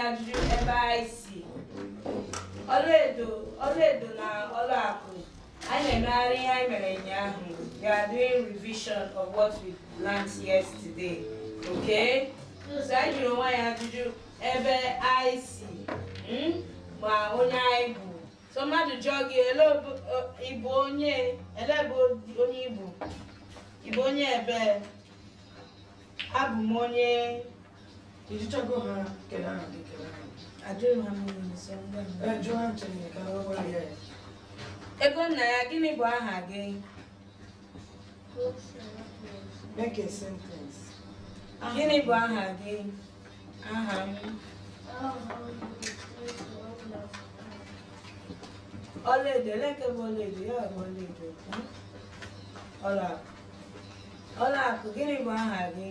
ajụjụ ebe anyị si. Ọlaedo na ọlaakụ. Anyị na-emegharị ihe anyị mere ụnyaahụ. We are doing revision of what we learned yesterday. Okay? So anyị jụrụ onwe anyị ajụjụ ebe anyị si. Ma onye anyị bụ. So mmadụ jụọ gị ịbụ onye Igbo. Ịbụ onye ebe? Abụ m onye. Did you talk about Kelana? I don't know how many Johan Chenika. Ego nna ya, gịnị bụ aha gị? Make a sentence. Gịnị bụ aha gị? Aha m. Ọlaedo, eleke bụ ọlaedo, ya bụ ọlaedo. Ọlaakụ. Ọlaakụ, gịnị bụ aha gị?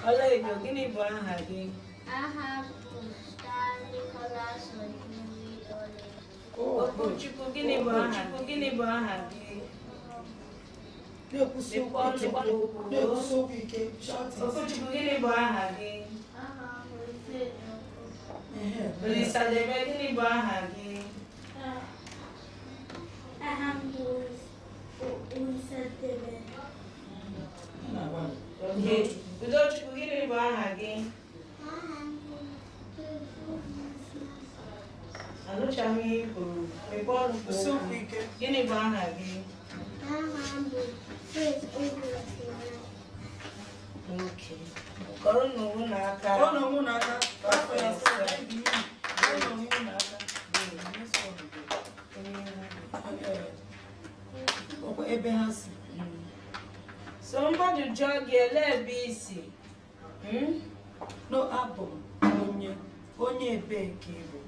Ọlaedo, gịnị bụ aha gị? Aha bụ Nicholas Okwuchukwu, gịnị bụ aha gị? Okwuchukwu, gịnị bụ aha gị? Olisadebe, gịnị bụ aha gị? Aha m bụ Olisadebe. Udochukwu, gịnị bụ aha gị? Anụchaghị ihe kwuru. Mepee ọnụ kwuo okwu. Gịnị bụ aha gị? Aha m bụ Faith Ogwulasina. Okay. Kọrọ n'onwe n'aka. Ebe ha si. So mmadụ jụọ gị ele ebe isi? No, abụ onye ebee ka ị bụ.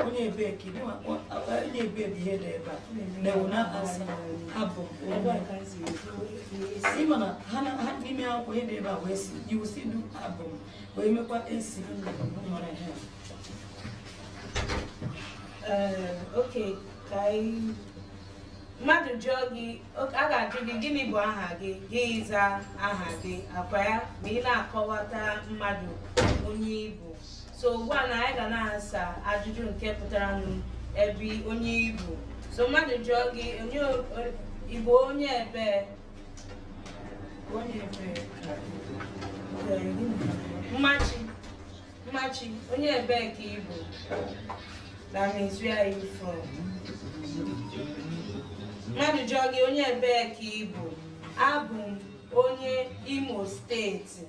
Onye ebee ka ị bụ. Onye ebee bụ ihe dị ebe a. Na-ewu na-asa abụ onye. Ịma na ha n'ime akwụkwọ ihe dị ebe a wee si, iwu si du abụ wee mekwa esi nwere ha. Okay, ka anyị mmadụ jụọ gị, a ga-ajụ gị gịnị bụ aha gị, gị zaa aha gị, akwa ya ma ị na-akọwata mmadụ onye Igbo. So ugbu a na anyị ga na-asa ajụjụ nke pụtara ebe onye Igbo. So mmadụ jụọ gị Igbo onye ebe? Mmachi, onye ebe ka Igbo? That means where are you from? Mmadụ jụọ gị onye ebee ka ị bụ? Abụ m onye Imo steeti.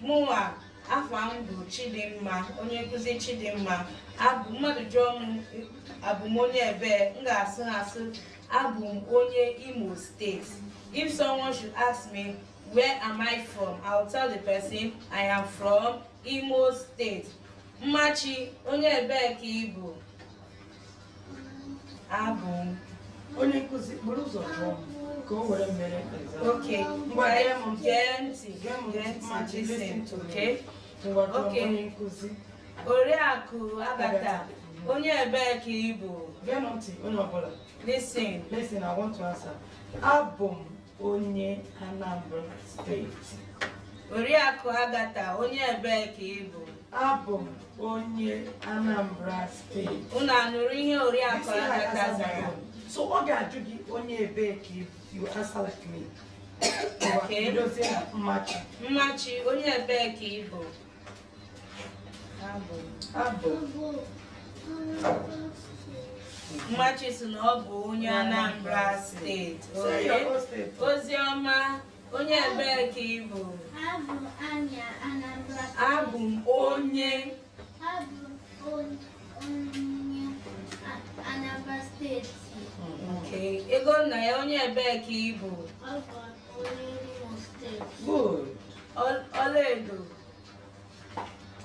Mụnwa afọ m bụ Chidimma, onye nkụzi Chidimma. Mmadụ jụọ m abụ m onye ebee, m ga-asụ abụ m onye Imo steeti. If someone should ask me where am I from, I'll tell the person I am from Imo State. Mmachi, onye ebee ka ị bụ? Abụ m onye nkụzi bụrụ ụzọ jụọ ka o were mere. Okay, Oriakụ Agatha, onye ebee ka ị bụ? Listen, I want to answer. Abụ m onye Anambra steeti. Oriakụ Agatha, onye ebee ka ị bụ? Abụ m onye Anambra steeti. Unu anụrụ ihe Oriakụ Agatha zara? So ọ ga-ajụ gị onye ebee ka you answer like me. Okay. Mmachi, onye ebee ka ị bụ? Abụ. Mmachi sị na ọ bụ onye Anambra steeti. Oziọma, onye ebee ka ị bụ? Abụ Anya Anambra. Abụ m onye. Anambra steeti. Okay. Ego nna ya, onye ebee ka ị bụ? Good. Ọlaedo.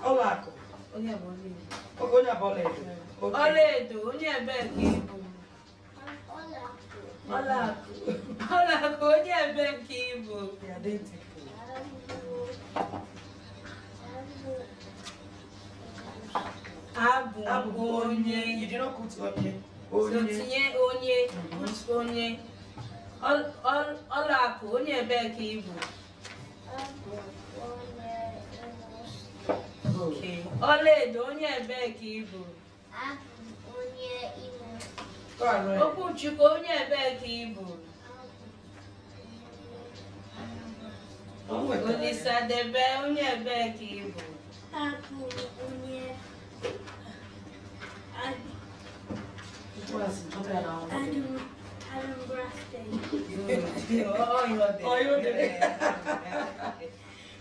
Ọlaakụ. Onye bụ Ọlaedo. Onye bụ Ọlaedo. Ọlaedo, onye ebee ka ị bụ? Ọlaakụ. Ọlaakụ, onye ebee ka ị bụ? Abụ onye. You did not put onye. So tinye onye. Ọlụakụ onye ebee ka ị bụ? Okay. Ọlaedo onye ebee ka ị bụ? Okwuchukwu onye ebee ka ị bụ? Olisadebe onye ebee ka ị bụ?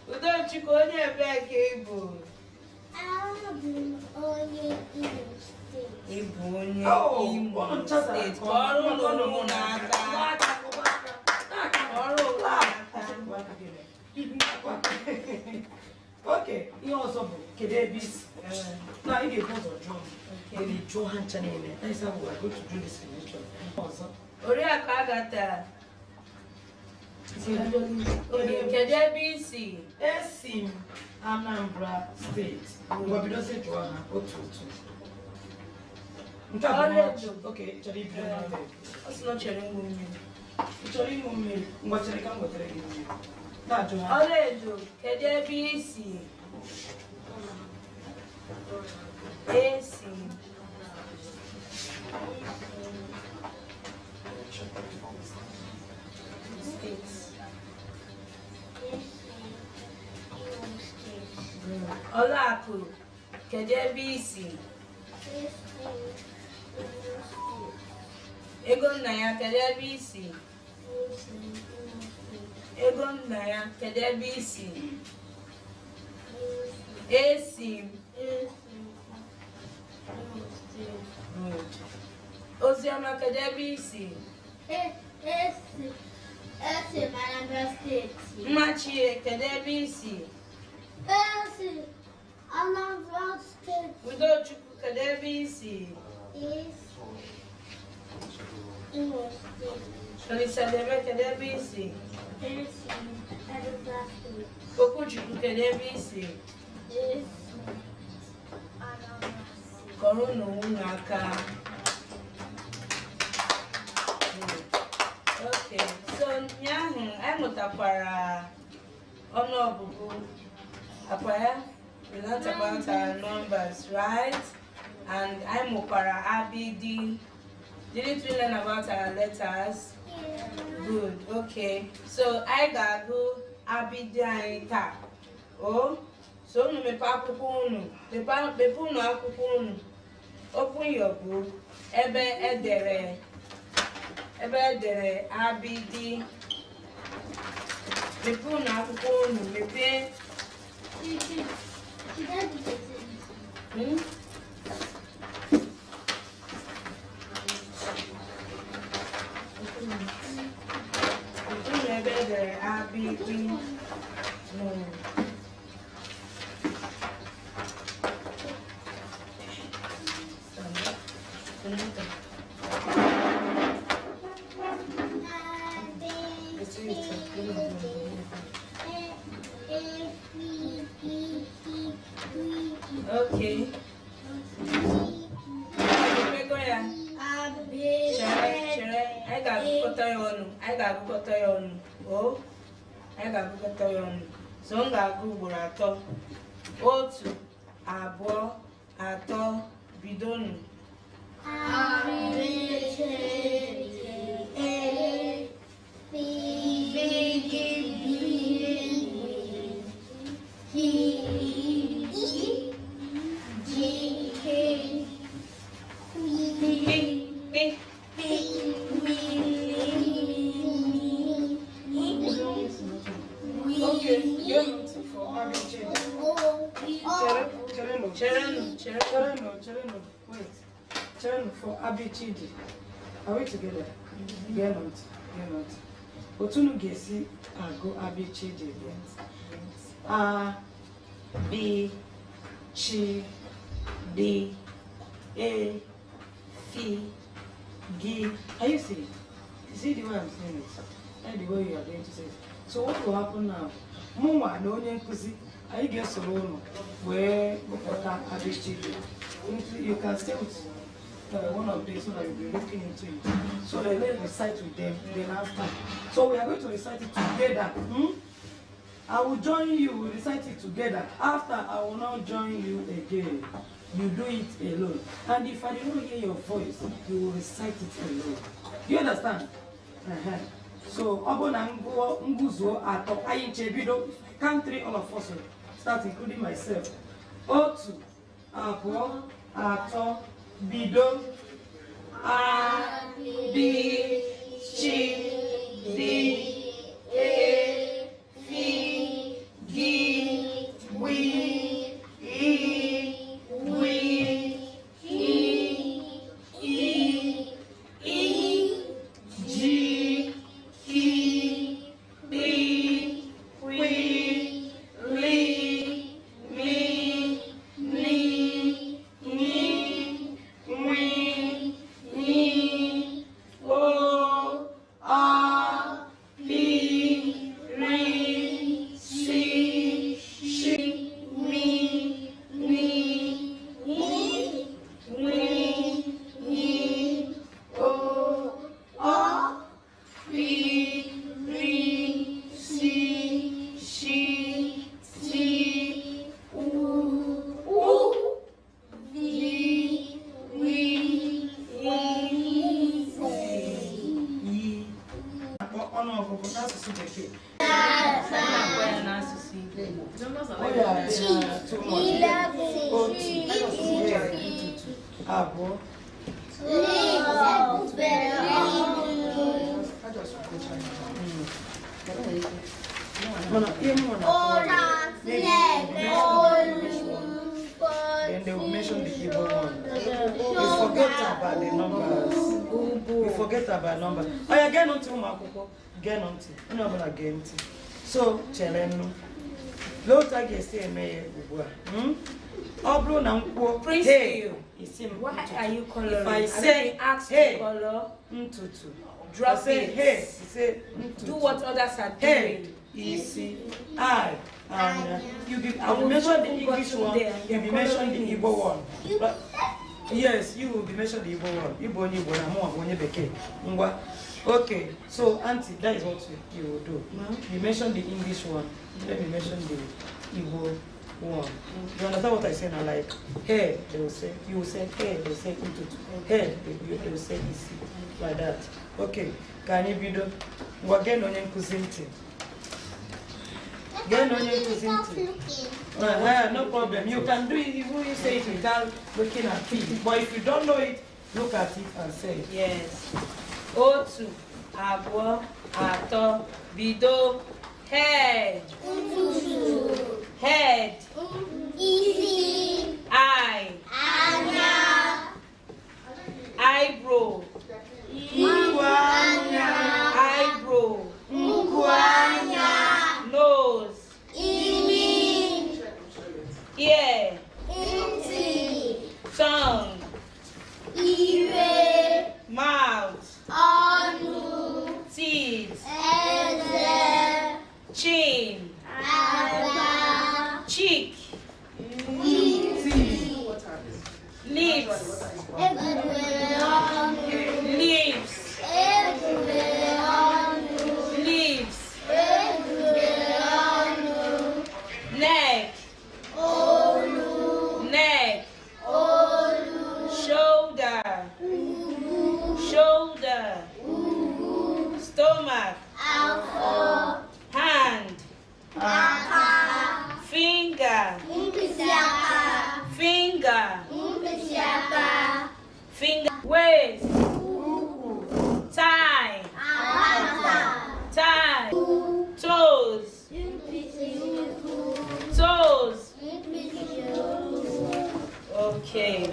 Udochukwu onye ebee ka ị bụ? Ị bụ onye Imo steeti. Ọrụ ụlọ n'aka. Ọrụ ụlọ n'aka. Okay, ihe ọzọ bụ kedu ebe isi? Na ị ga-ebu ụzọ jụọ m. Jụọ ha ncha niile. That's how we are going to do this selection. Ọzọ. Oriakụ Agata. Kedu ebe isi? Esi m Anambra steeti. Ngwabido si jụọ ha otu otu. Nke a bụ okay, chọrọ ibido n'ebe. Ọ sị na ọ chere ịṅụ mmiri. Ị chọrọ ịṅụ mmiri? Ngwa chere ka m wetara gị mmiri. Na-ajụ ha. Ọlaedo, kedu ebe isi? Esi. Ọlụakụ, kedu ebe isi? Ego nna ya, kedu ebe isi? Ego nna ya, kedu ebe isi? Esi. Oziọma, kedu ebe isi? Esi Anambra steeti. Mmachie, kedu ebe isi? Esi Anambra steeti. Udochukwu, kedu ebe isi? Imo steeti. Olisadebe, kedu ebe isi? Esi Anambra steeti. Okwuchukwu, kedu ebe isi? Esi Anambra steeti. Kọrọ n'onwe n'aka. Okay, so ụnyaahụ anyị mụtakwara ọnụọgụgụ akwa ya. We learned about our numbers, right? And anyị mụkwara abidi. Didn't we learn about our letters? Good, okay. So anyị ga-agụ abidi anyị taa. Oh, so unu mepe akwụkwọ unu. Mepe unu akwụkwọ unu. Open your book. Ebe edere abidi. Mepe unu akwụkwọ unu. Mepe. Ebe edere abidi. Okay. Chere. Anyị ga-agụkọta ya ọnụ. Oh, anyị ga-agụkọta ya ọnụ. So m ga-agụ ugboro 3. 1, 2, 3, bidonu. Wait. For ABCD. Are we together? You're not. Otunu gesi go ABCD. A, B, C, D, A, F, G. Are you seeing it? You see the way I'm saying it? And the way you are going to say it. So what will happen now? Mama, no one kuzi. I guess alone where ABCD. You can stay with one of these so that you'll be looking into it. So let's recite with them, then after. So we are going to recite it together. I will join you, we'll recite it together. After, I will not join you again. You do it alone. And if I do not hear your voice, you will recite it alone. Do you understand? So, Abona Nguzo Ato Ayinchebido, count 3, all of us, start including myself. Otu, Apo, Ato, Bido, A, B, Chi, D, E, Fi, Gi, Wi, I, Wi, I, G, Ki, Di, Wi, Li, Mi, Ni, Ni, Wi, Ni, O, A, Pi, Ri, Si, Shi, Mi, Ni, I, Wi, Ni, O, A, Pi, Ri, Si, Shi, Si, U, Vi, Wi, Yi. Ọ̀nà ọ̀gọ̀gọ̀ n'asụsụ Bekee. Oh yeah, too much. Otu, abụọ. Then they will mention the Igbo one. We forget about the numbers. We forget about numbers. Oh yeah, get on to Makoko. Get on to. You know about again. So, Chelenu. Low tag is saying, May Ubua. Obro Nampo. Praise Hey. you. Why are you coloring? If I say, ask hey, to color, Ntutu. drop I say, it. hey, you say, Ntutu. Do what others are Hey, doing. easy, I, and I will mention the English one, you will mention the Igbo one. But, yes, you will be mention the Igbo one. Igbo, Beke. Okay, so Auntie, that is what you will do. You mention the English one, let me mention the Igbo one. You understand what I say now? Like, hey, they will say, you will say, hey, they will say, hey, they will say, easy, like that. Okay, can you be done? We're getting on your cousin. Get on your cousin. No problem. You can do it even you say it without looking at it. But if you don't know it, look at it and say it. Yes. Otu, Abwo, Ato, Bido, head. Head. Eye. Eyebrow. Eyebrow. Nose. Ear. Tongue. Mouth. Teeth. Chin. Cheek. Lips. Lips. Lips. Neck. Neck. Shoulder. Shoulder. Stomach. Hand. Finger. Finger. Finger. Waist. Tie. Tie. Toes. Toes. Okay.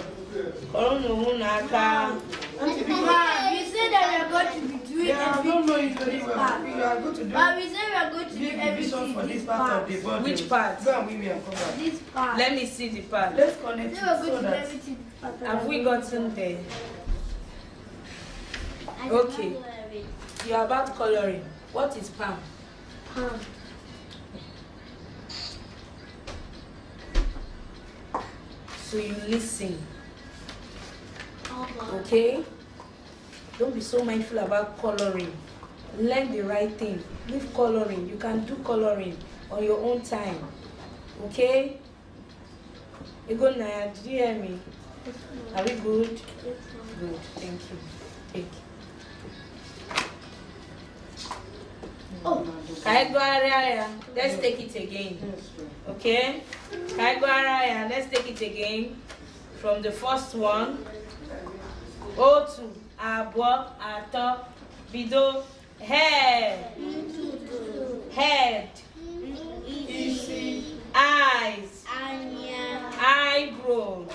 Ma, you said that we are going to be doing Yeah, I don't know it very well. We are going to do But we said we are going to do big everything. division for this part of the body. Which part? Go and we will cover. This part. Let me see the part. Let's connect it We are going so to do that everything. Have we gotten there? Okay. You are about coloring. What is palm? Palm. So you listen. Okay? Don't be so mindful about coloring. Learn the right thing. Leave coloring. You can do coloring on your own time. Okay? Ego Naya, did you hear me? Are we good? Good. Thank you. Take. Oh, let's take it again. Okay? Let's take it again. From the first one. Otu, abo, ato, bido, head, eyes, eyebrow,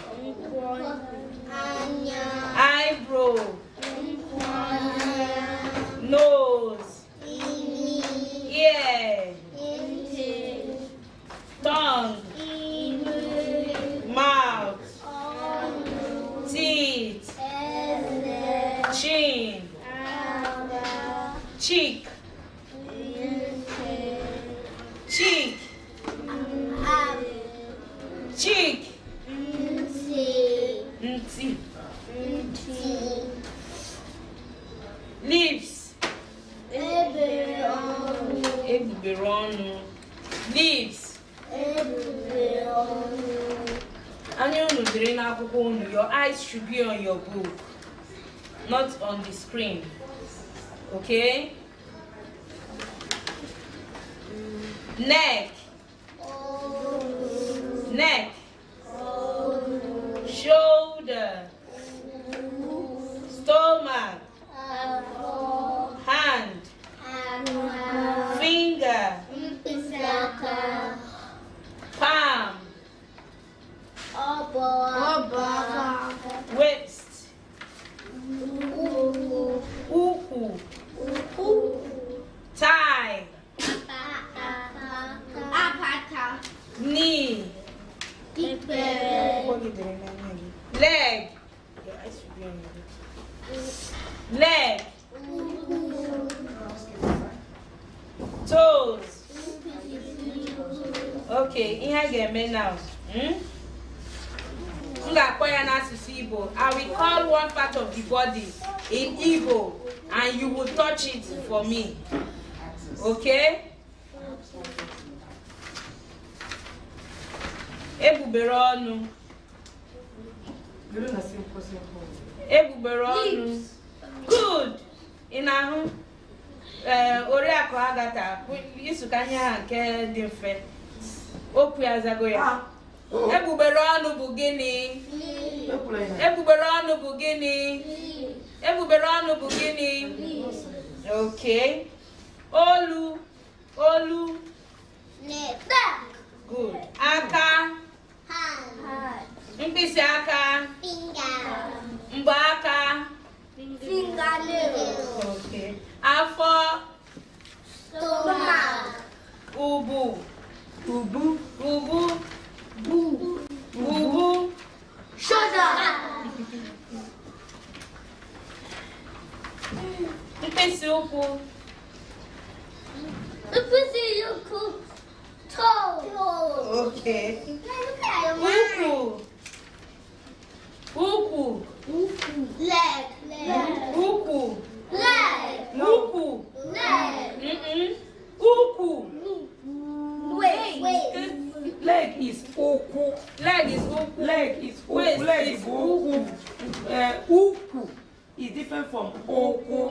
nose, ear, tongue, mouth, teeth, chin, cheek, nti, lips, ebuberonu, lips, your eyes should be on your book, not on the screen. Okay? Neck, shoulder, stomach, hand, finger, palm, waist, uku, thigh, knee, leg, toes. Okay, here again now. I will call one part of the body in Igbo and you will touch it for me. Okay? Ebuberonu. Ebuberonu. Good. Inahu. Oriako Agata. Isukanya nke dị mfe. Okwu azago ya. Ebuberonu bụ gịnị? Ebuberonu bụ gịnị? Ebuberonu bụ gịnị? Okay. Olu. Neck. Good. Aka. Hand. Mkpịsị aka. Finger. Mbọ aka. Fingernail. Okay. Afọ. Stomach. Ubu. Shoulder. Mkpịsị ụkwụ. Toe. Okay. Uku. Leg. Uku. Leg. Uku. Leg. Uku. Waist. Leg is oku. Leg is uku. Leg is oku. Waist Leg is is oku. Uku is different from oku.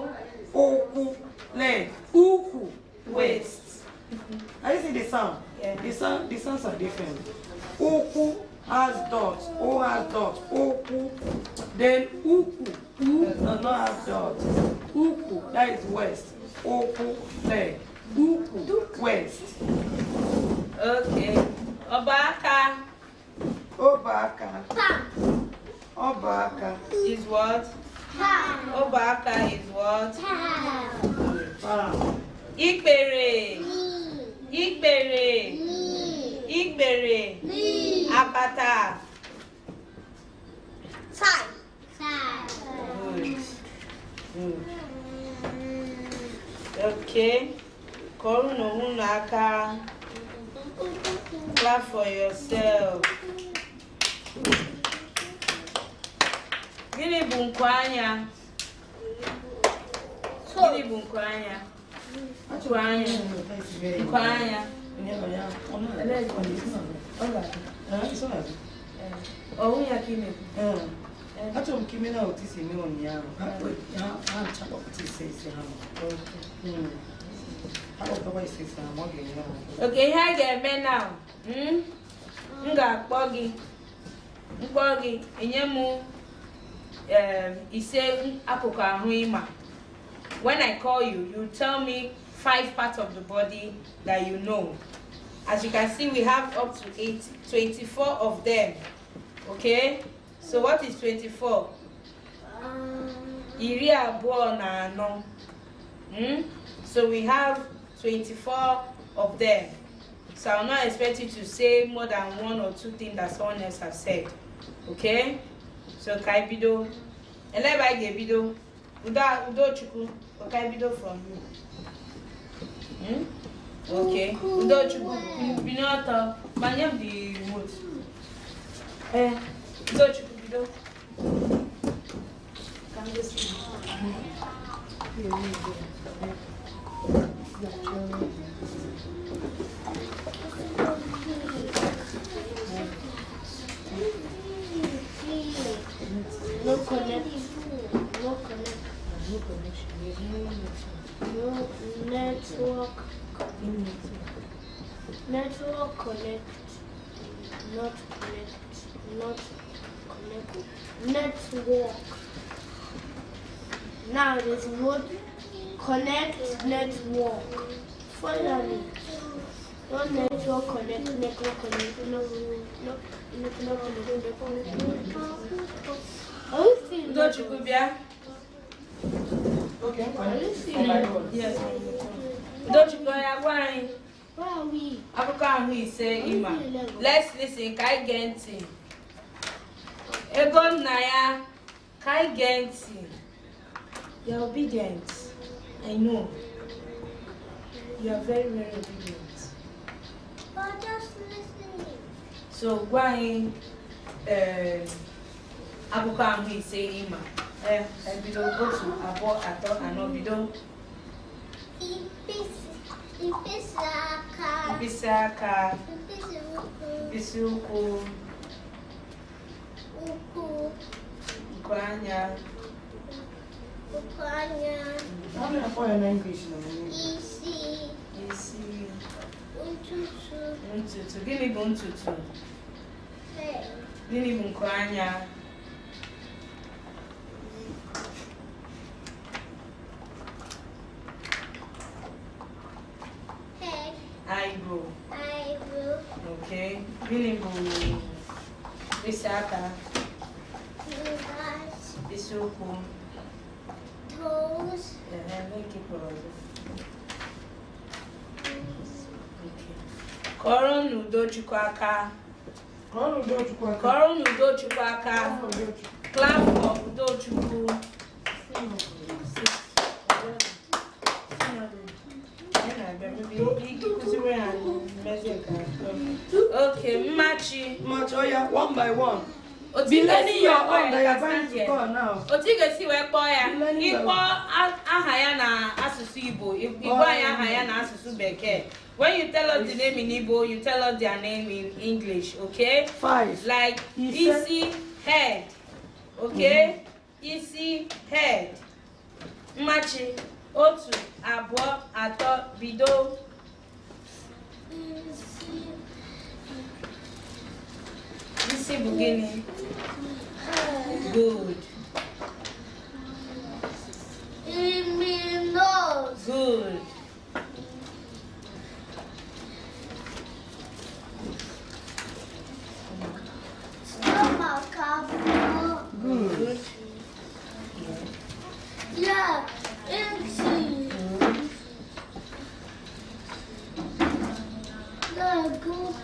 Oku. Leg. Uku. Waist. Are you see the sound? Yeah. The sounds are different. Oku has dots. O has dots. Oku. Then uku. Does not have dots. Uku. That is waist. Oku. Leg. Uku. Waist. Okay. Obaka is what? Obaka is what? Ikbere. Apata. Good. Okay. Korunaka. Clap for yourself. Gịnị bụ nku anya? Gịnị bụ nku anya? Nku anya. Nku anya. Oh, ya kime. Acho mkime na otisi mi onyaho. Ha chapa otisi isi ha. Okay, ihe a ga-eme now. M ga-akpọ gị. Mkpọ gị enye m ise akụkụ ahụ ịma. When I call you, you tell me 5 parts of the body that you know. As you can see, we have up to 24 of them. Okay? So what is 24? Iri abụọ na anọ. So we have 24 of them. So I'll not expect you to say more than 1 or 2 things that someone else has said. Okay? So kai bido. Eleba ge bido. Udo chuku. Okay, bido from you. Okay. Udo chuku. Binota. Manyam the remote. Udo chuku bido. Can you see? No connection. No connection. No network. Network connect. Not connect. Not connect. Network. Now there's word connect network. Finally. No network connect. Network connect. No. Network connect. Udo chuku bia. Okay, yes. Udo chuku ya gwa anyị. Where are we? Akụkọ ahụ ise ịma. Let's listen ka anyị gee ntị. Ego nna ya ka anyị gee ntị. You're obedient. I know. You are very, very obedient. But just listening. So gwa anyị akụkọ ahụ ise ịma. Bido otu, abụọ, atọ, anọ, bido. Mkpịsị aka. Mkpịsị aka. Mkpịsị ụkwụ. Mkpịsị ụkwụ. Ụkwụ. Nku anya. Ụkwụ anya. I'm going to call in English now. Isi. Isi. Ntutu. Ntutu. Gịnị bụ ntutu? Head. Gịnị bụ nku anya? Head. Eyebrow. Eyebrow. Okay. Gịnị bụ mkpịsị aka? Fingers. Mkpịsị ụkwụ. Toes. Make it ọzọ. Kọrọ n'udo chukwu aka. Kọrọ n'udo chukwu aka. Clap for udo chukwu. Okay, Machi. Oh yeah, one by one. Be learning your own that you're going to call now. Otigesi wee kpọọ ya. Ịkpọ aha ya na asụsụ Igbo, Igbo anyị aha ya na asụsụ Bekee. When you tell us the name in Igbo, you tell us their name in English, okay? 5. Like isi head, okay? Isi head. Mmachi, otu, abụọ, atọ, bido. Isi bụ gịnị? Good. Nose. Good. Stomach. Good. Yeah. Empty. Yeah, good.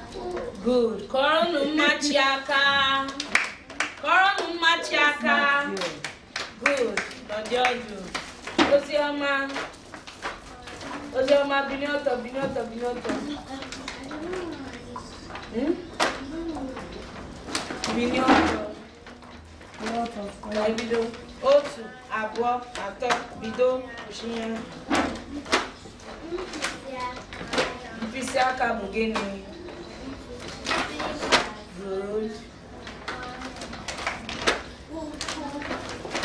Good. Kọrọ nụ mmachi aka. Kọrọ nụ mmachi aka. Good. Nọdị ọdụ. Oziọma. Oziọma, bini ọtọ, bini ọtọ, bini ọtọ. Bini ọtọ. bido. Otu, abụọ, atọ, bido. Oshinya. Mkpịsị aka bụ gịnị? Good.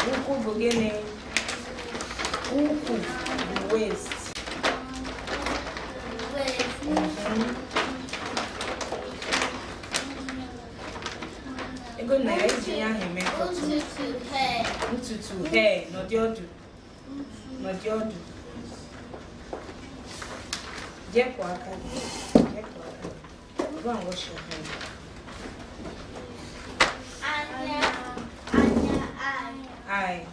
Ụkwụ bụ gịnị? Ụkwụ bụ waist. Ego na ya iji ya ahụ eme ntutu hair n'ọdị ọdụ. Jekwa aka gị. Go and wash your hair. Eye.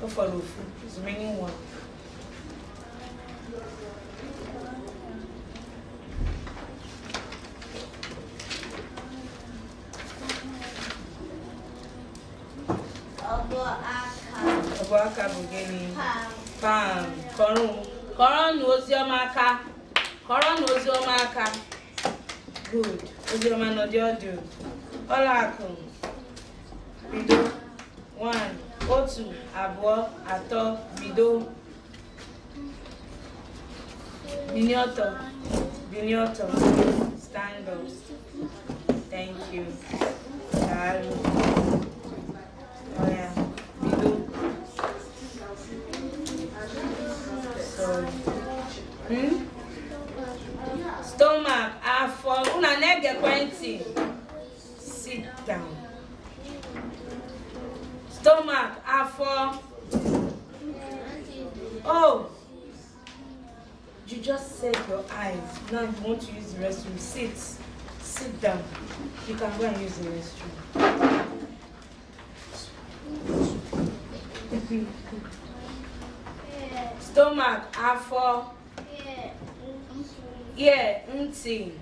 Go for Lufu. It's remaining one. Obo aka bụ gịnị? Palm. Kọrọ oziọma aka. Good. Oziọma n'ọdị ọdụ. Ọla akụ. Bido. 1, otu, abụọ, atọ, bido. Bini ọtọ. Stand up. Thank you. Daalụ. Oya, bido. Stomach, afọ. Una na-egekwe ntị. Sit down. Stomach, afọ. Oh, you just said your eyes. Now you want to use the restroom. Sit down. You can go and use the restroom. Stomach, afọ. Yeah, ntị.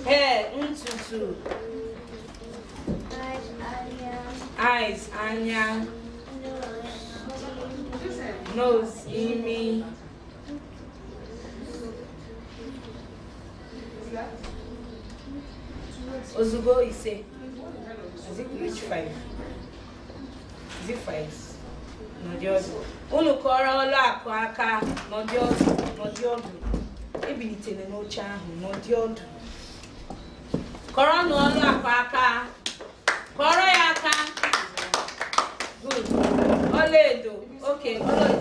Hair, ntutu. Eyes, anya. Nose, imi. Ozugbo ise. Is it which 5? Is it 5? N'ọdị ọdụ. Unu kọrọ ọla akụ aka n'ọdị ọdụ. Ebilitere n'oche ahụ n'ọdị ọdụ. Kọrọ n'ọla akụ aka. Kọrọ ya aka. Good. Ọlaedo. Okay,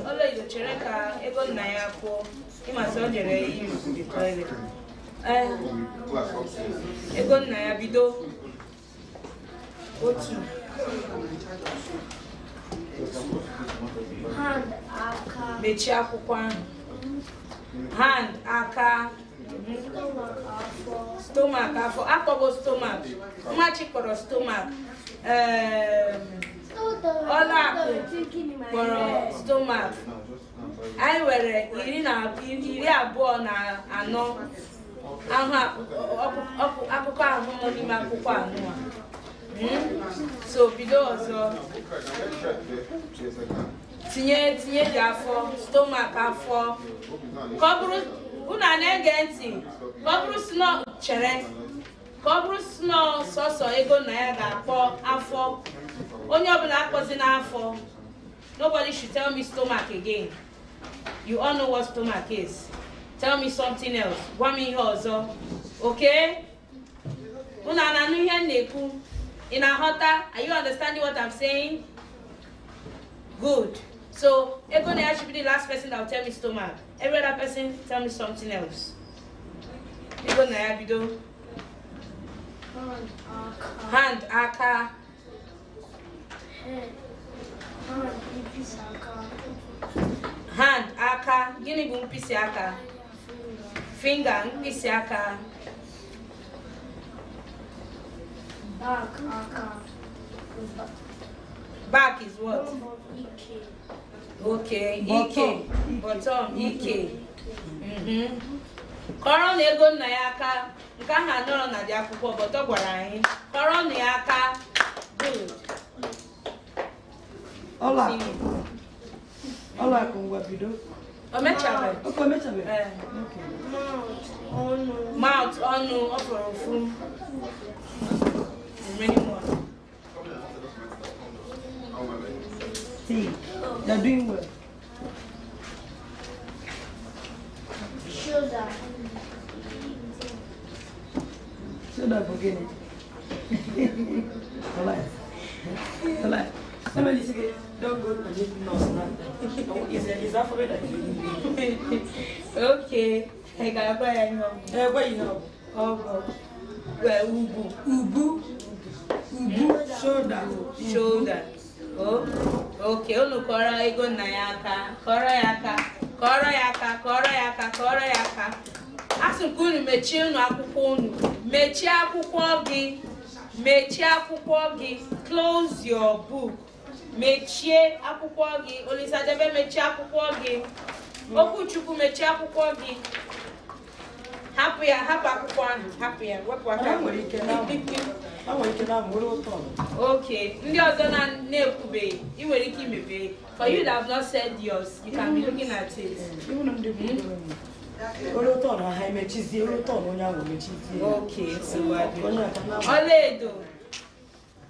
ọlaedo chere ka ego nna ya kwụọ. Ịmasị ọ jere use the toilet. Ego nna ya bido. Otu. Hand, aka. Mechie akwụkwọ ahụ. Hand, aka. Stomach, afọ. Akpọgo stomach. Mmachi kpọrọ stomach. Ọla akụ kpọrọ stomach. Anyị nwere 24 akụkọ ahụ nọ n'ime akwụkwọ anụ a. So bido ọzọ. Tinye dị afọ, stomach afọ. Ka ọ bụrụ unu na-ege ntị, ka ọ bụrụ sno chere, ka ọ bụrụ sno sọsọ ego na ya ga-akpọ afọ. Onye ọbụla akpọzi n'afọ. Nobody should tell me stomach again. You all know what stomach is. Tell me something else. Gwa m ihe ọzọ. Okay? Unu na-anụ ihe m na-ekwu? Ị na-aghọta? Are you understanding what I'm saying? Good. So, ego na ya should be the last person that will tell me stomach. Every other person tell me something else. Ego na ya bido. Hand, aka. Hand, aka. Gịnị bụ mkpịsị aka? Finger, mkpịsị aka. Back, aka. Back is what? Okay, ike. Bottom, ike. Kọrọ na ego nna ya aka. Nke ahụ anọrọ na dị akwụkwọ, but ọ gwara anyị. Kọrọ na ya aka. Good. Ọla akụ ngwa bido. Omechabe. Okay, omechabe. Okay. Mouth. Mouth, onu, oforofu. Many more. See, they're doing well. Shoulder. Shoulder for Guinea. Alright. Somebody say, don't go to the nurse now. Is that for me? Okay. I got where Where you know? Oh, well, ubu. Shoulder. Oh, okay. Unu kọrọ ego nna ya aka. Kọrọ ya aka. Asụ ka unu mechie unu akwụkwọ unu. Mechie akwụkwọ gị. Close your book. Mechie akwụkwọ gị. Olisadebe mechie akwụkwọ gị. Okwuchukwu mechie akwụkwọ gị. Hapụ akwụkwọ ahụ. Hapụ ya. Wepụ aka. Okay. Ndị ọzọ na-ekwubeghị. Ị nwere ike imepe. For you that have not said yours, you can be looking at it. Okay. So ọlaedo.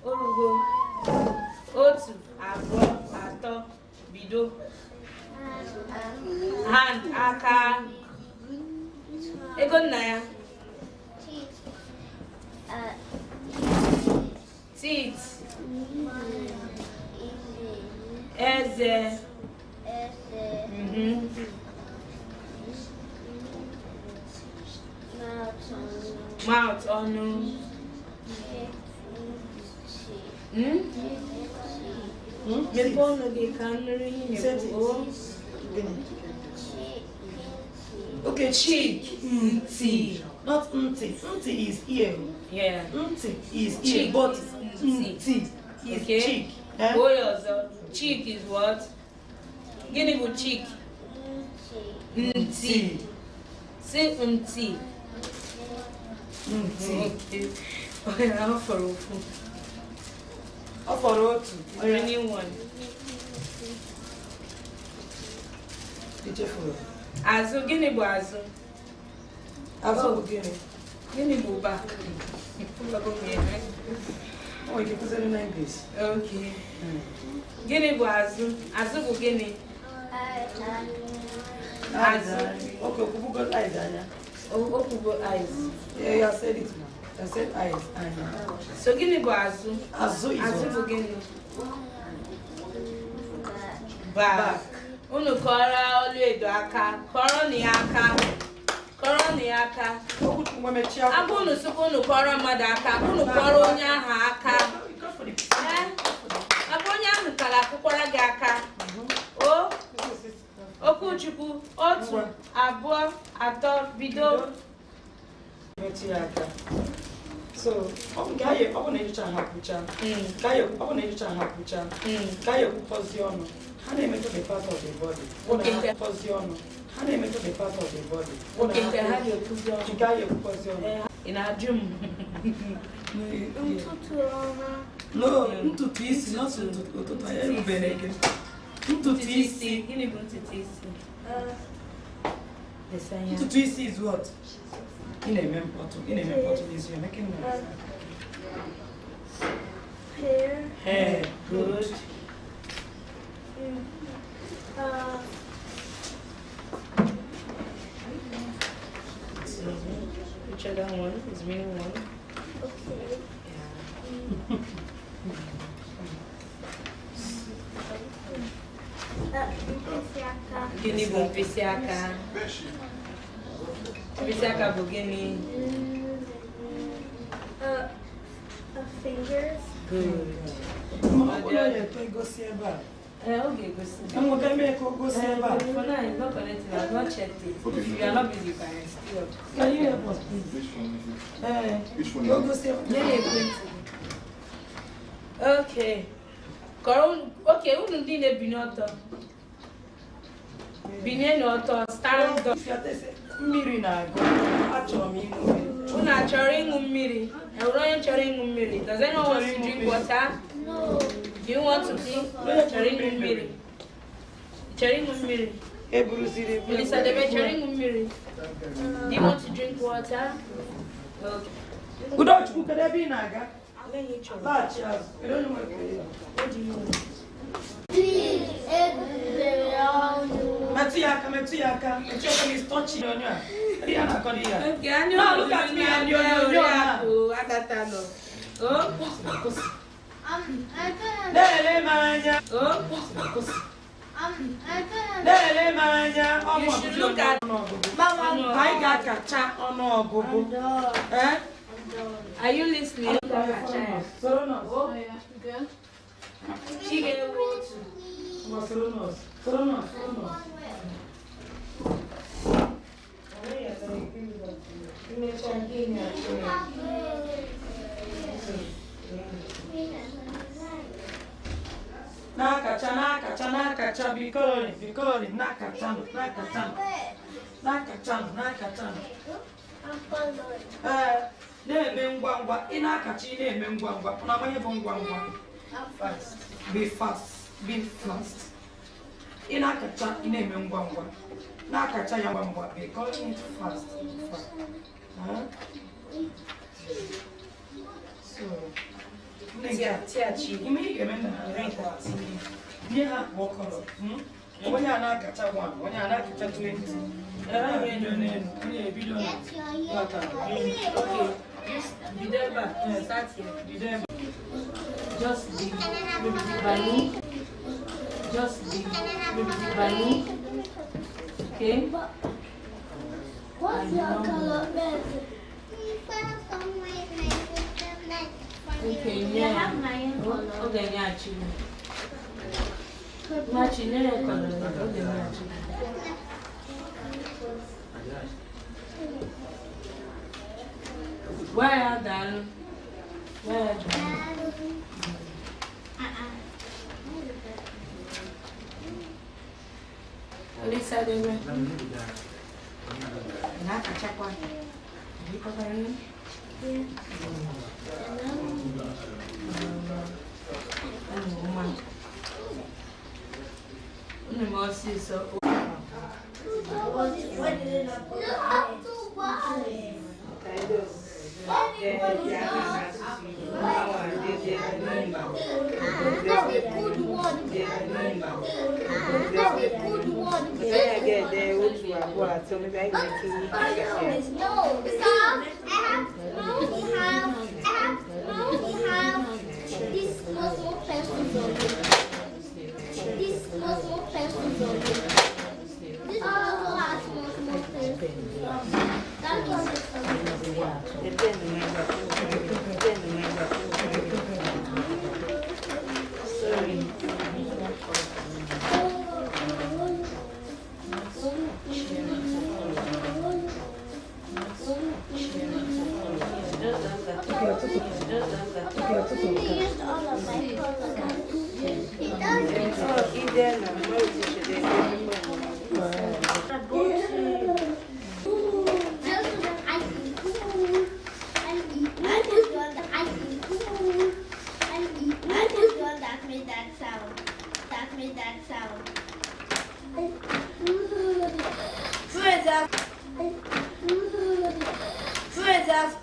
Orugo. 1, 2, 3, bido. Hand, aka. Ego nna ya. Teeth. Eze. Mouth, onu. Mepe ọnụ gị ka nri ihe bụ. Okay, cheek. Nti. Not nti. Nti is ear. Yeah. Nti is ear, Cheek but is nti is Okay. cheek. Cheek is what? Gịnị bụ cheek? Nti. Say nti. Okay. Okay, now for ofu. For otu. Or anyone. Azụ, gịnị bụ azụ? Azụ bụ gịnị? Gịnị bụ back? Oh, you can put it in English. Okay. Gịnị bụ azụ? Azụ bụ gịnị? Azụ. Okay, who got eyes, Anya? Okwugo eyes. Yeah, you said it now. I said eyes, Anya. So gịnị bụ azụ? Azụ is Azụ what? bụ gịnị? Back. Unu kọrọ ọlaedo aka. Kọrọ na ya aka. Abụ unu sụkwa unu kọrọ mmadụ aka. Unu kọrọ onye ahụ aka. Abụ onye ahụ kara akwụkwọrọ gị aka. Okwuchukwu 1, 2, 3 bido. So, I want to try to position. How do you make the part of the body? What is the position? How do you make the part of the body? What is the position? In a gym. No, ntutu isi, not ntutu isi. Ntutu isi. Gịnị bụ ntutu isi? Ntutu isi is what? In a member is you're making noise. Hair. Good. Which other one is meaning one? Okay. Gịnị bụ mkpịsị aka? Mkpịsị aka bụ gịnị? Fingers. Good. Okay, go see. I'm going to go see about. For now, it's not connected. I've not checked it. If you are not busy, you can still. Can you help us, please? Which one? Go see. Okay. Okay, who do you binoto? Binoto, stand up. Mmiri na-agụ. Achọrọ m ịṅụ mmiri. Unu achọrọ ịṅụ mmiri? Enwere onye chọrọ ịṅụ mmiri? Does anyone want to drink water? No. Do you want to drink? Chọrọ ịṅụ mmiri? Chọrọ ịṅụ mmiri? Melissa, the vegetarian mirror. Do you want to drink water? Okay. Good afternoon, could I be Naga? What do you want? Matiaka is touching on you. Now look at me and you're you should look at Mama. I got a chat on all. Are you listening? Nakacha, bikori, nakacha. Na-eme ngwa ịna-akacha ị na-eme ngwa na amanye bụ ngwa be fast ị na-akacha ị na-eme ngwa na-akacha ya ngwa be calling it fast so ime ị ga-eme na ihe ha bụ ọkọrọ onye a na-akacha 1 onye a na-akacha 20 onye ebido na Just be Bani. Okay. What's your color? Okay, yeah. Okay, yeah, actually. Actually, color. Where are Dan? Lisa, do you not a check one? You cover in?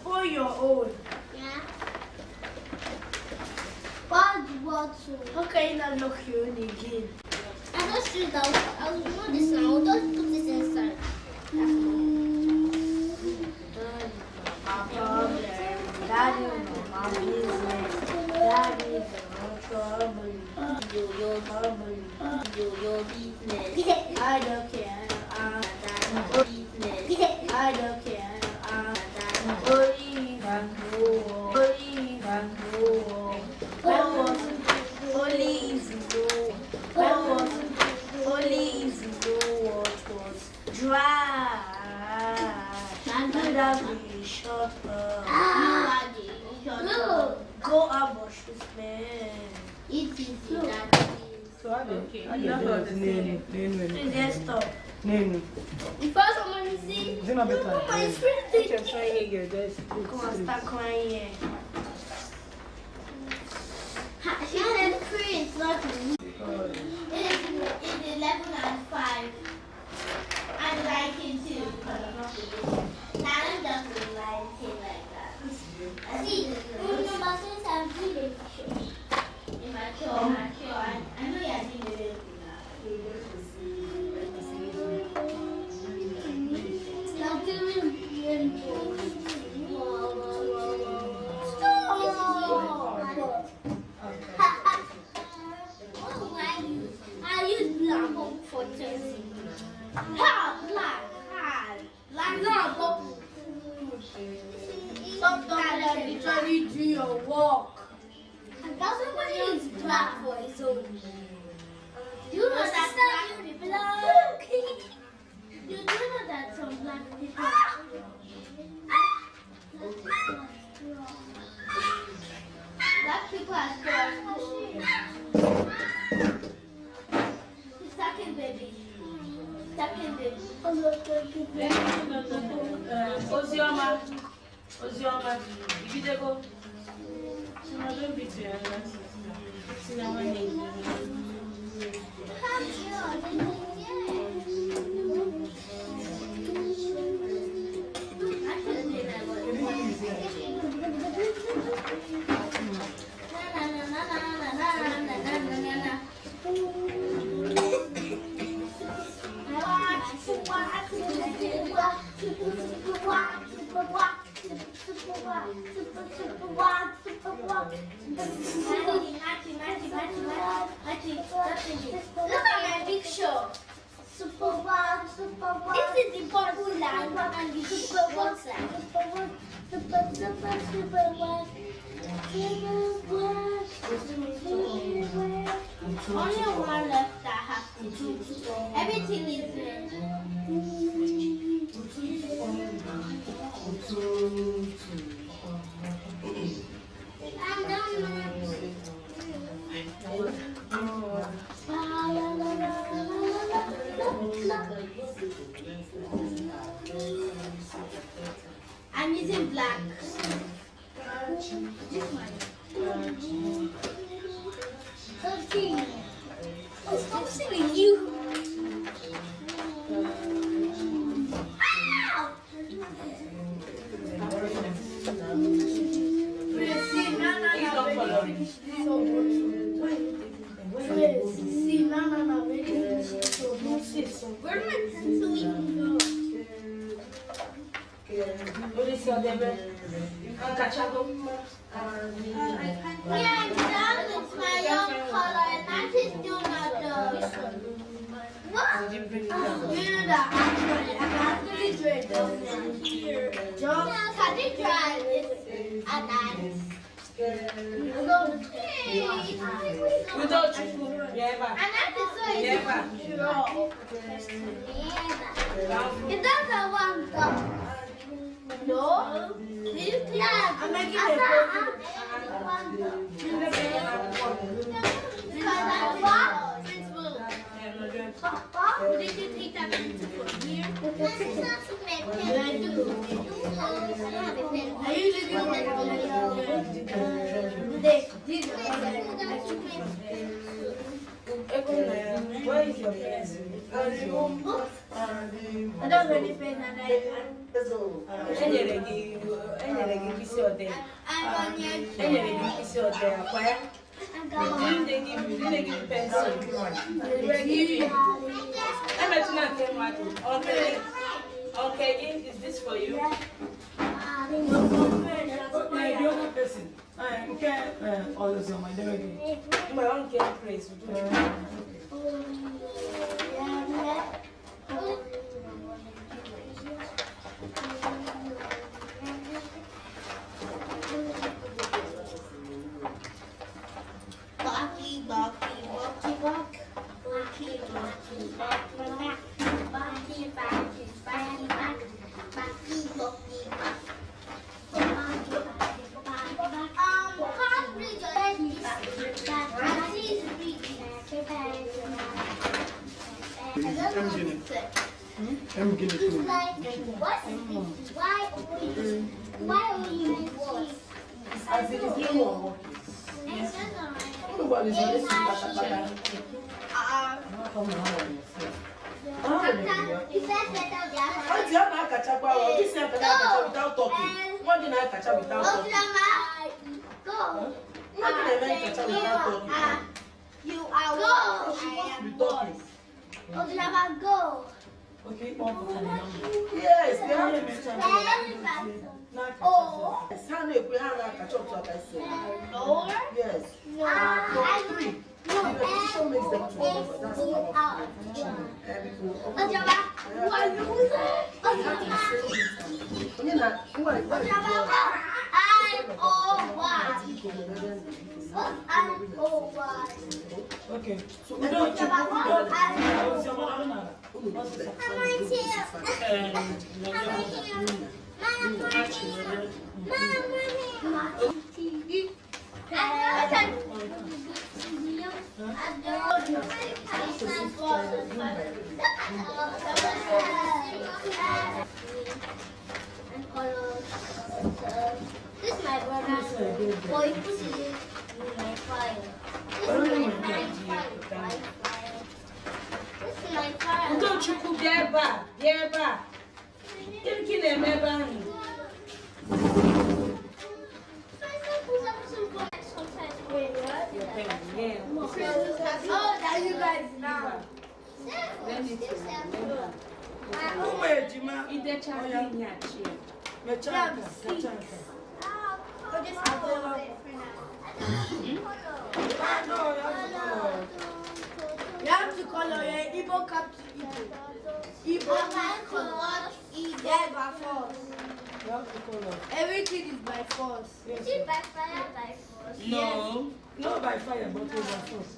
For your own. Yeah. What? Okay, now look you again. I just do that. I'll do this now. I'll just put this inside. Daddy, my business. Daddy, no trouble. Do your trouble. Do your business. I don't care. Business. I don't care. Go and wash this man. It is that. So I Please stop. If I someone see, my friend, come on, start crying here. She said Chris, not me. It is 11 and 5. photos. Ha! Black. Ha! Black. No, sometimes I literally do your work. And that's somebody is black for his own. You know that some black. You do know that some black people. Black people are strong. Second baby. Second baby. Ozioma. Ozioma. You did go. Don't be too young. Look at my picture. Super one, super one. This is the purple line and the super one side. Super one. Only one left that has to do. Everything is there. I'm using black. Stop singing, you. Where did my pencil even go? Yeah, I'm done with my own color and that is still not done. What? You know that actually, I can actually draw it down here. Just can you draw this and that? Without you, never. And that is so easy to draw. It doesn't want to. No. Yeah, I'm making a photo. Papa, did you take that pencil from here? I do. Are you living Where is your pencil? I don't really pay that. Okay, is this for you? My own care praise. I'm gonna do Why are you As it is new. What is this? You are go. I am boss. Go. Okay, one. Yes, they have to Oh. Sunday, we have a catch up to us. Lower? Yes. No. For 3. No. The petition makes them 2, but that's powerful. Who are you? Okay. So I'm right This is my brother. Boy, this is my fire. This is my fire. This is my fire. Don't you cook there, yeah, Thinking a member. Oh, that you guys now. You have to color your Igbo cap to Igbo. Igbo yeah, by force. You have to color. Everything is by force. Yes, Is it by fire, by force? No. not by fire, but by force.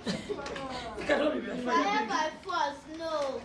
It cannot be by fire. Fire by force, no.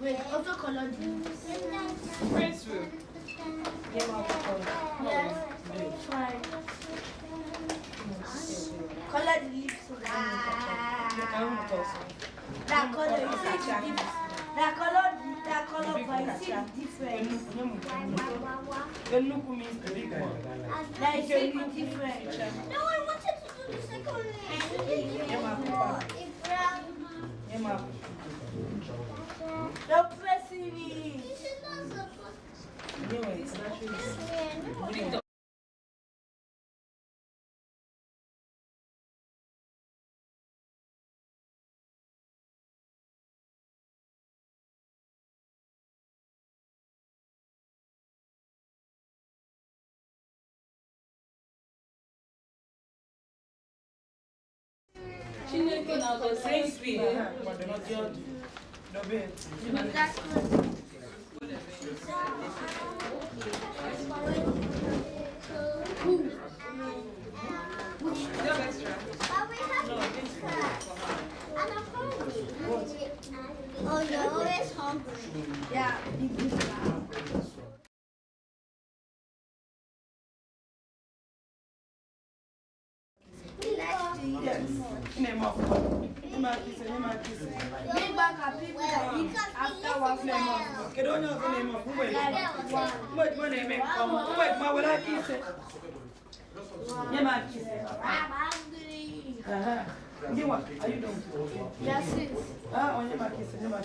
Wait, also color this. Pencil. Yes. Fine. Color the lips. That color, you see it's different. That color, but you see it's different. Enugu means the big one. That you see it's different. No, I wanted to do the second one. Don't press me. This is not supposed to. Oh, you're always hungry. Yeah. Yes. Name of Big bag of people that eat after one name of Kedonyo name of wait name wait ma wala kise. Nyama kise. I'm hungry. Ndi what are you doing? Yes, sis. On nyama kise name of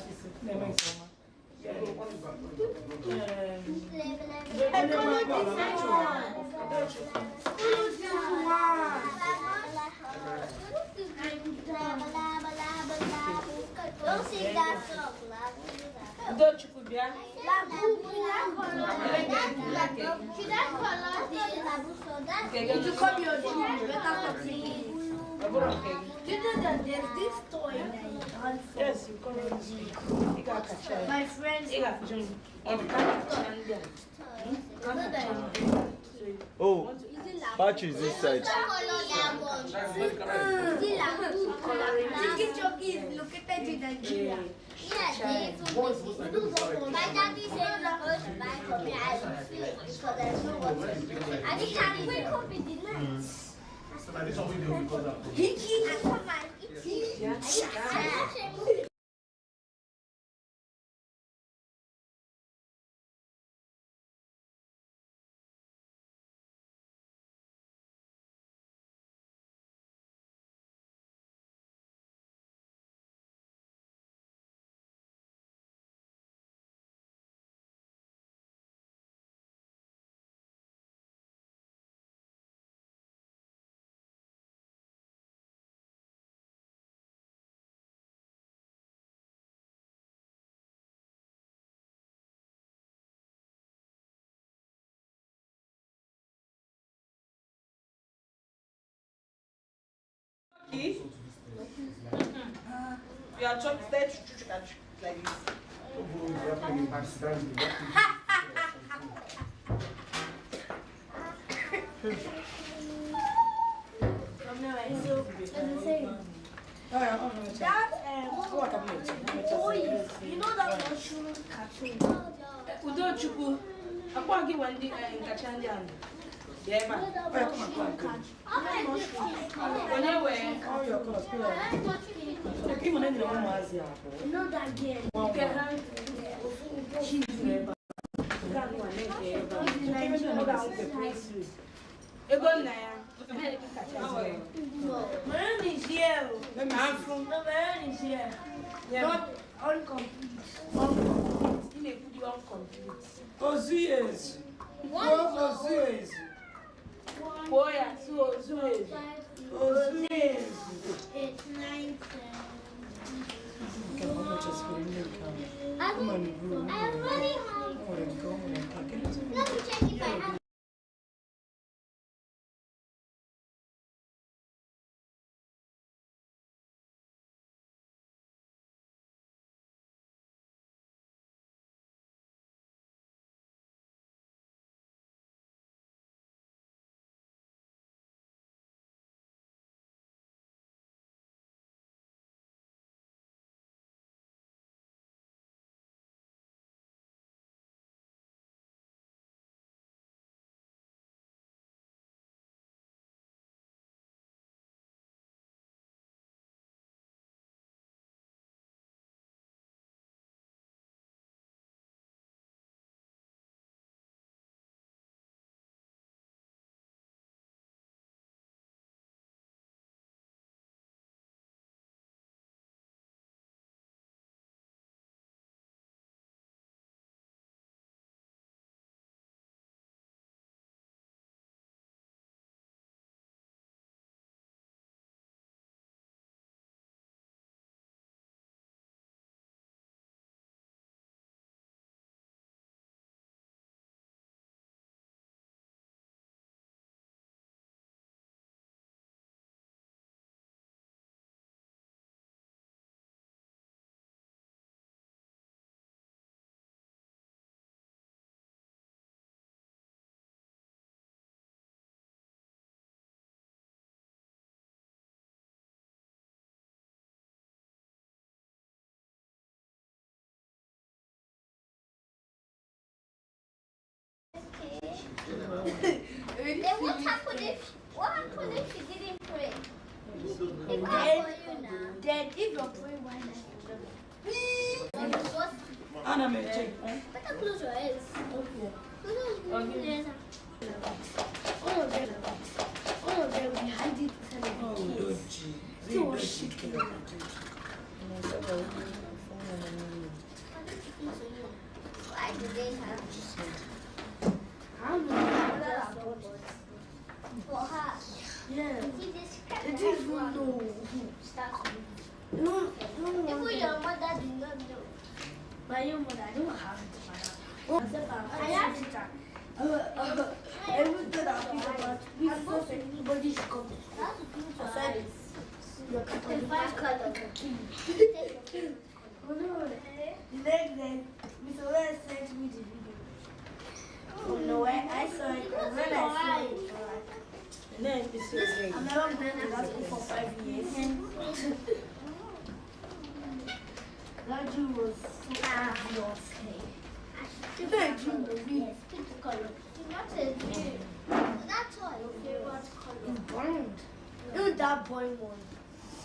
Don't sing that song. Don't you could be To come your dream, better continue. Do you know that there's this toy that Yes, you come on. my friends Oh, patch is this side. located in Nigeria. My daddy said not going to buy for me. I will feel it because there's no water. And he can wake up in the night. I come and eat. You are chopped like this. You know that mushroom cartoon? Udochukwu, akwa gị nwa ndị nkacha ndị ahụ. Bịa ebe a. Onye wee? You know that game? Nke ha. Ego nna ya. Maroon is here. Afro. No, maroon is here. Not incomplete. Ị na-ekwu dị incomplete. Ozuyezu. Ozuyezu. Kwuo ya tụ ozu ezu. Ozuyezu. 8, 9, 10. Come on, bro. I'm really hungry. Let me check if I have. Then what happened if she didn't pray? Then if you're praying, why not? Anna may check. Better close your eyes. Okay. All of them behind it. Oh, don't you? Why do they have for her? Yeah. See this They didn't even know. No. Even your mother did not know. My own mother, I don't have it. I have it. Everything that I about before anybody should come. That's the Aside your The five color. Oh no. The next day, Mr. West sent me the video. Oh no, I saw it. When I saw it, And then it's so great. I've never been to that school for 5 years. That Jew was so obvious. Pick the color. Not a dream. That's all. Your favorite color. It's brown. Even that boy one.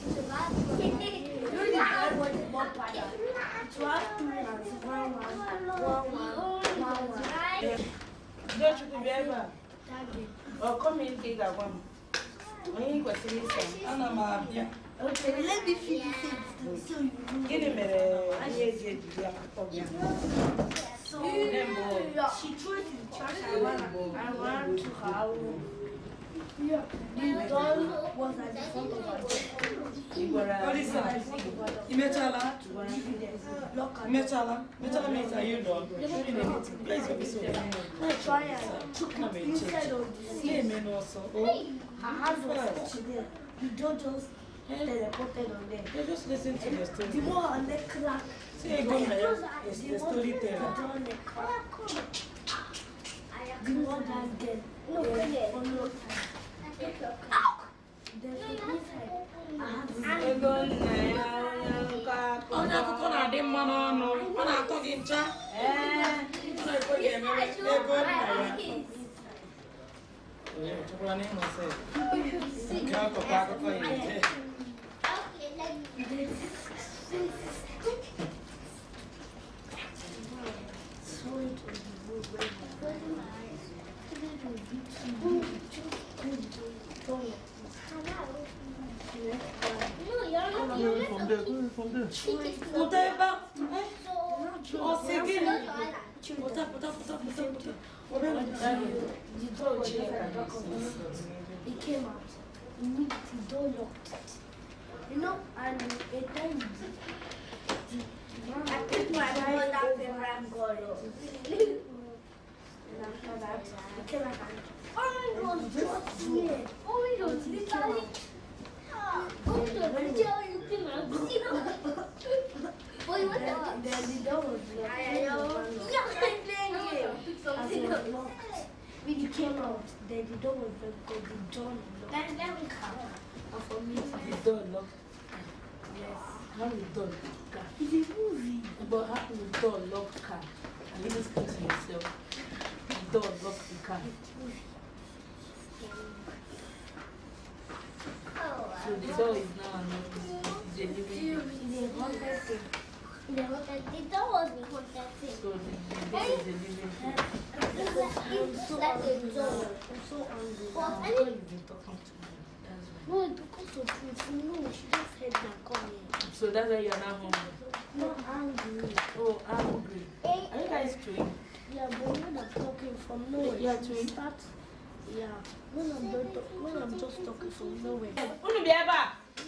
It's a bad Even that boy one is more better. It was 2 and 1. Don't you be ever? That day. Or come in, take that one. When you go see this, Anna Mabia. Okay, let me finish it so you know. get him a So, she threw it in the trash. I ran to her room. Yeah. The doll was at the front of her door. What is that? Imechala? Imechala? Imechala means are you done? Please be so I tried and took it instead of the yeah, seat. men also. Her hand was touching there. The door just teleported on them. You just listen to the story. The more her leg cracked. Say go there. It's the storyteller. The door leg cracked. The more that girl. No, For really. no time. Then from inside, I had to Onye akụkọ na-adị mma n'ọnụ, ọ na-atọ gị ncha. Ọ na-ekwe gị emere ego nna ya. Onye chọkwara n'ịmụ sị, nke akụkọ akụkọ ya ete. Okay, let me do From there. Pụta ebe a. Ọ sị gịnị? Pụta. The door was just at the back of the house. He came out. The door locked it. You know, and a time I picked my mother's favorite color. and after that, he came out and orange was just here. Orange was literally. Orange was literally looking at me. Boy, what the Then the door was locked. As it was locked. When he came out, then the door was locked because the door was locked. And for me, The door locked. yes. How the door lock car? It's a movie. But how the door lock car? And you just think to yourself, the door lock the car. So the door is now unlocked. It's a living room. It's a haunted thing. The door was the haunted thing. So the door is a living room. It's like a door. I'm so angry. But Because any you've been talking to me. That's why. No, because of this. No, she just said that coming. So that's why you're not hungry. Not angry. Oh, I'm hungry. Are you guys twin? Yeah, but when I'm talking from nowhere, Yeah, she twin. starts. Yeah, when I'm just talking from nowhere. Unu bịa ebe a.